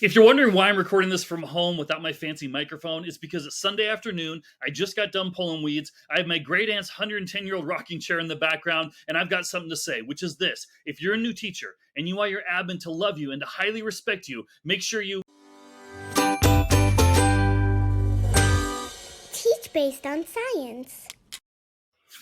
If you're wondering why I'm recording this from home without my fancy microphone, it's because it's Sunday afternoon. I just got done pulling weeds. I have my great aunt's 110-year-old rocking chair in the background, and I've got something to say, which is this. If you're a new teacher and you want your admin to love you and to highly respect you, make sure you teach based on science.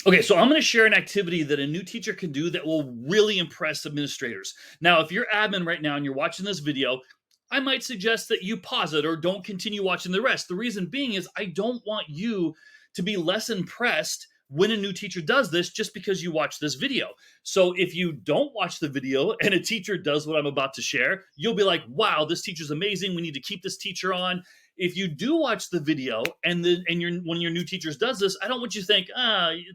Okay, so I'm going to share an activity that a new teacher can do that will really impress administrators. Now, if you're admin right now and you're watching this video, I might suggest that you pause it or don't continue watching the rest. The reason being is I don't want you to be less impressed when a new teacher does this just because you watch this video. So if you don't watch the video and a teacher does what I'm about to share, you'll be like, wow, this teacher's amazing. We need to keep this teacher on. If you do watch the video and when your new teacher does this, I don't want you to think,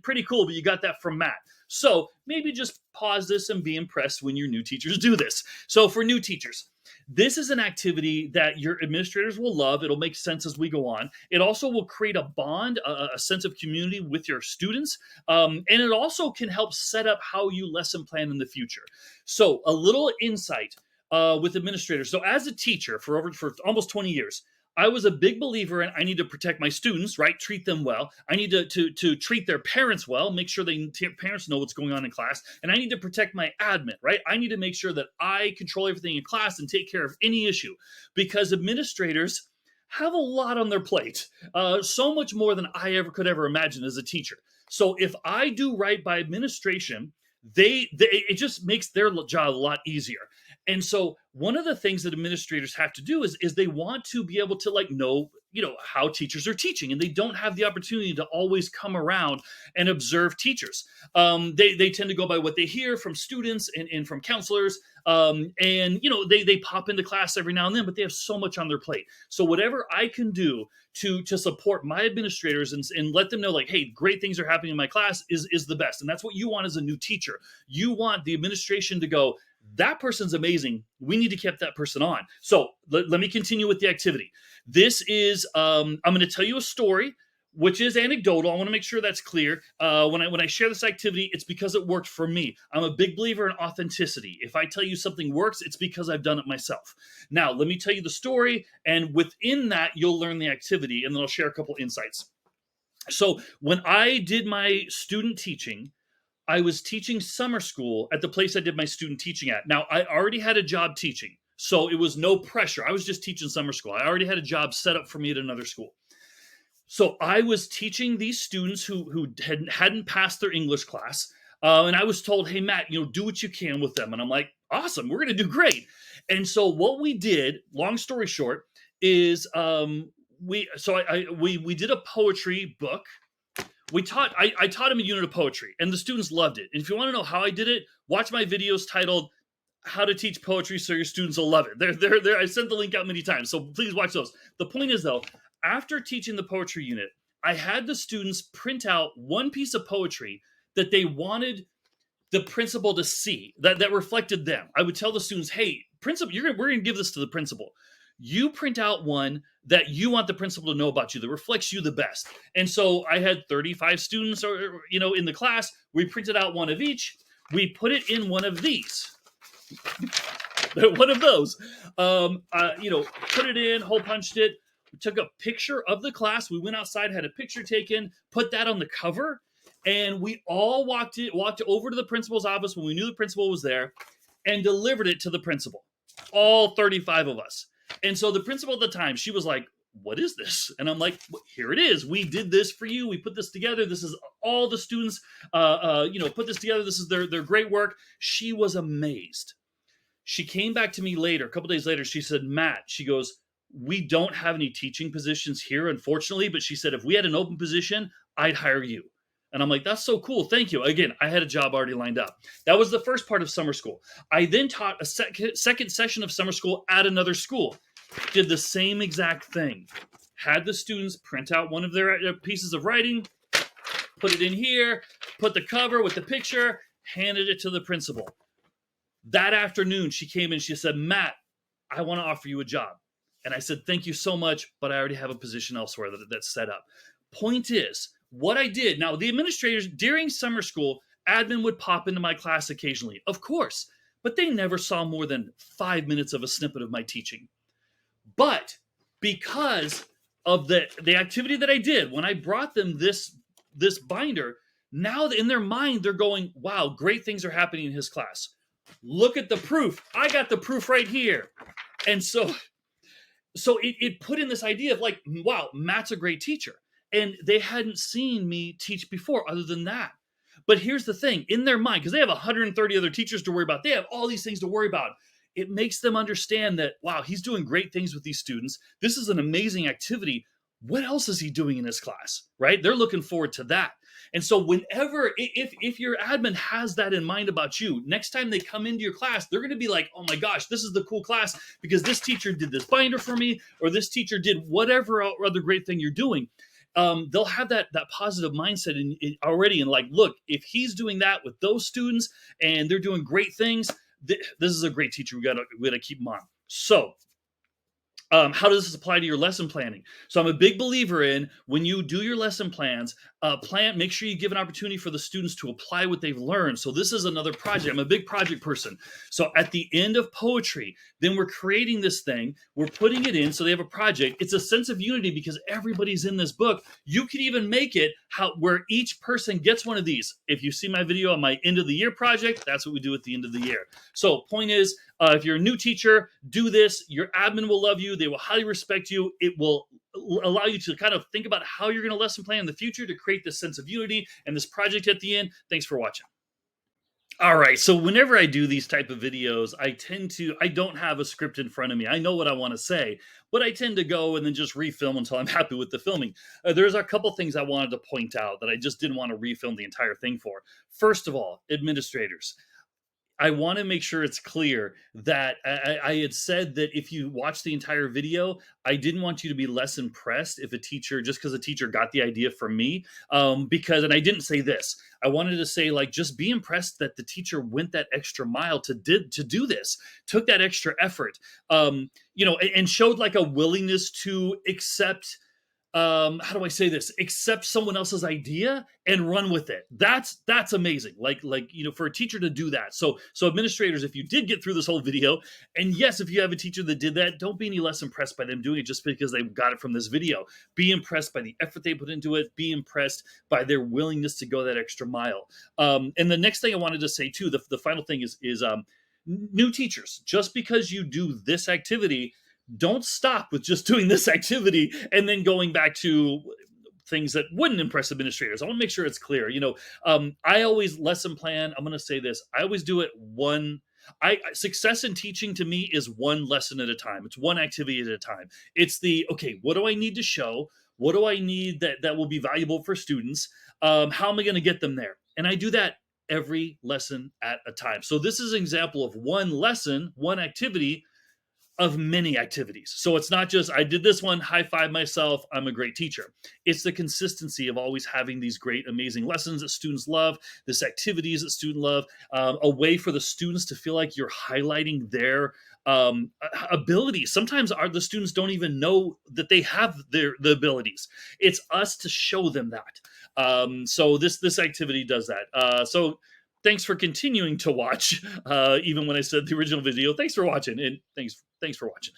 pretty cool, but you got that from Matt. So maybe just pause this and be impressed when your new teachers do this. So for new teachers, this is an activity that your administrators will love. It'll make sense as we go on. It also will create a bond, a sense of community with your students. And it also can help set up how you lesson plan in the future. So a little insight with administrators. So as a teacher for almost 20 years, I was a big believer in I need to protect my students, right? Treat them well. I need to treat their parents well, make sure parents know what's going on in class. And I need to protect my admin, right? I need to make sure that I control everything in class and take care of any issue because administrators have a lot on their plate, so much more than I could ever imagine as a teacher. So if I do right by administration, it just makes their job a lot easier. And so one of the things that administrators have to do is they want to be able to know how teachers are teaching, and they don't have the opportunity to always come around and observe teachers. They tend to go by what they hear from students and from counselors. They pop into class every now and then, but they have so much on their plate. So whatever I can do to support my administrators and let them know, hey, great things are happening in my class is the best. And that's what you want as a new teacher. You want the administration to go, that person's amazing. We need to keep that person on. So let me continue with the activity. This is, I'm going to tell you a story, which is anecdotal. I want to make sure that's clear. When I share this activity, it's because it worked for me. I'm a big believer in authenticity. If I tell you something works, it's because I've done it myself. Now, let me tell you the story, and within that, you'll learn the activity, and then I'll share a couple insights. So when I did my student teaching, I was teaching summer school at the place I did my student teaching at. Now, I already had a job teaching, so it was no pressure. I was just teaching summer school. I already had a job set up for me at another school. So I was teaching these students who hadn't passed their English class, and I was told, hey, Matt, do what you can with them. And I'm like, awesome, we're going to do great. And so what we did, long story short, is we did a poetry book. I taught them a unit of poetry, and the students loved it. And if you want to know how I did it, watch my videos titled "How to Teach Poetry So Your Students Will Love It." They're I sent the link out many times, so please watch those. The point is, though, after teaching the poetry unit, I had the students print out one piece of poetry that they wanted the principal to see, that reflected them. I would tell the students, hey, principal, we're going to give this to the principal. You print out one that you want the principal to know about you, that reflects you the best. And so I had 35 students in the class. We printed out one of each. We put it in one of these. One of those. Put it in, hole punched it. We took a picture of the class. We went outside, had a picture taken, put that on the cover, and we all walked over to the principal's office when we knew the principal was there and delivered it to the principal. All 35 of us. And so the principal at the time, she was like, what is this? And I'm like, well, here it is. We did this for you. We put this together. This is all the students, put this together. This is their great work. She was amazed. She came back to me later, a couple days later. She said, Matt, she goes, we don't have any teaching positions here, unfortunately. But she said, if we had an open position, I'd hire you. And I'm like, that's so cool. Thank you. Again, I had a job already lined up. That was the first part of summer school. I then taught a second session of summer school at another school. Did the same exact thing. Had the students print out one of their pieces of writing, put it in here, put the cover with the picture, handed it to the principal. That afternoon, she came in, she said, Matt, I want to offer you a job. And I said, thank you so much, but I already have a position elsewhere that's set up. Point is, what I did, now the administrators during summer school, admin would pop into my class occasionally, of course, but they never saw more than 5 minutes of a snippet of my teaching. But because of the activity that I did when I brought them this binder, now in their mind they're going, wow, great things are happening in his class. Look at the proof. I got the proof right here. And so it put in this idea of like, wow, Matt's a great teacher. And they hadn't seen me teach before other than that. But here's the thing, in their mind, because they have 130 other teachers to worry about, they have all these things to worry about. It makes them understand that, wow, he's doing great things with these students. This is an amazing activity. What else is he doing in his class, right? They're looking forward to that. And so whenever, if your admin has that in mind about you, next time they come into your class, they're going to be like, oh my gosh, this is the cool class because this teacher did this binder for me, or this teacher did whatever other great thing you're doing. They'll have that positive mindset in already, and like, look, if he's doing that with those students and they're doing great things, this is a great teacher. We gotta keep him on. So how does this apply to your lesson planning? So I'm a big believer in when you do your lesson plans, make sure you give an opportunity for the students to apply what they've learned. So this is another project. I'm a big project person. So at the end of poetry, then we're creating this thing, we're putting it in so they have a project. It's a sense of unity because everybody's in this book. You can even make it where each person gets one of these. If you see my video on my end of the year project, that's what we do at the end of the year. So point is, if you're a new teacher, do this. Your admin will love you. They will highly respect you. It will allow you to kind of think about how you're going to lesson plan in the future to create this sense of unity and this project at the end. Thanks for watching. All right, so whenever I do these type of videos, I don't have a script in front of me. I know what I want to say, but I tend to go and then just refilm until I'm happy with the filming. There's a couple things I wanted to point out that I just didn't want to refilm the entire thing for. First of all, administrators. I want to make sure it's clear that I had said that if you watch the entire video, I didn't want you to be less impressed if just because a teacher got the idea from me, and I didn't say this. I wanted to say, like, just be impressed that the teacher went that extra mile to do this, took that extra effort, and showed like a willingness to accept, how do I say this? Accept someone else's idea and run with it. That's amazing. Like, for a teacher to do that. So administrators, if you did get through this whole video, and yes, if you have a teacher that did that, don't be any less impressed by them doing it just because they got it from this video. Be impressed by the effort they put into it. Be impressed by their willingness to go that extra mile. And the next thing I wanted to say too, the final thing is new teachers. Just because you do this activity, don't stop with just doing this activity and then going back to things that wouldn't impress administrators. I want to make sure it's clear. I always lesson plan. I'm going to say this. I always do it success in teaching to me is one lesson at a time. It's one activity at a time. It's okay, what do I need to show? What do I need that will be valuable for students? How am I going to get them there? And I do that every lesson at a time. So this is an example of one lesson, one activity of many activities. So it's not just, I did this one, high five myself, I'm a great teacher. It's the consistency of always having these great, amazing lessons that students love, this activities that students love, a way for the students to feel like you're highlighting their abilities. Sometimes the students don't even know that they have the abilities. It's us to show them that. So this activity does that. So thanks for continuing to watch, even when I said the original video. Thanks for watching, and thanks for watching.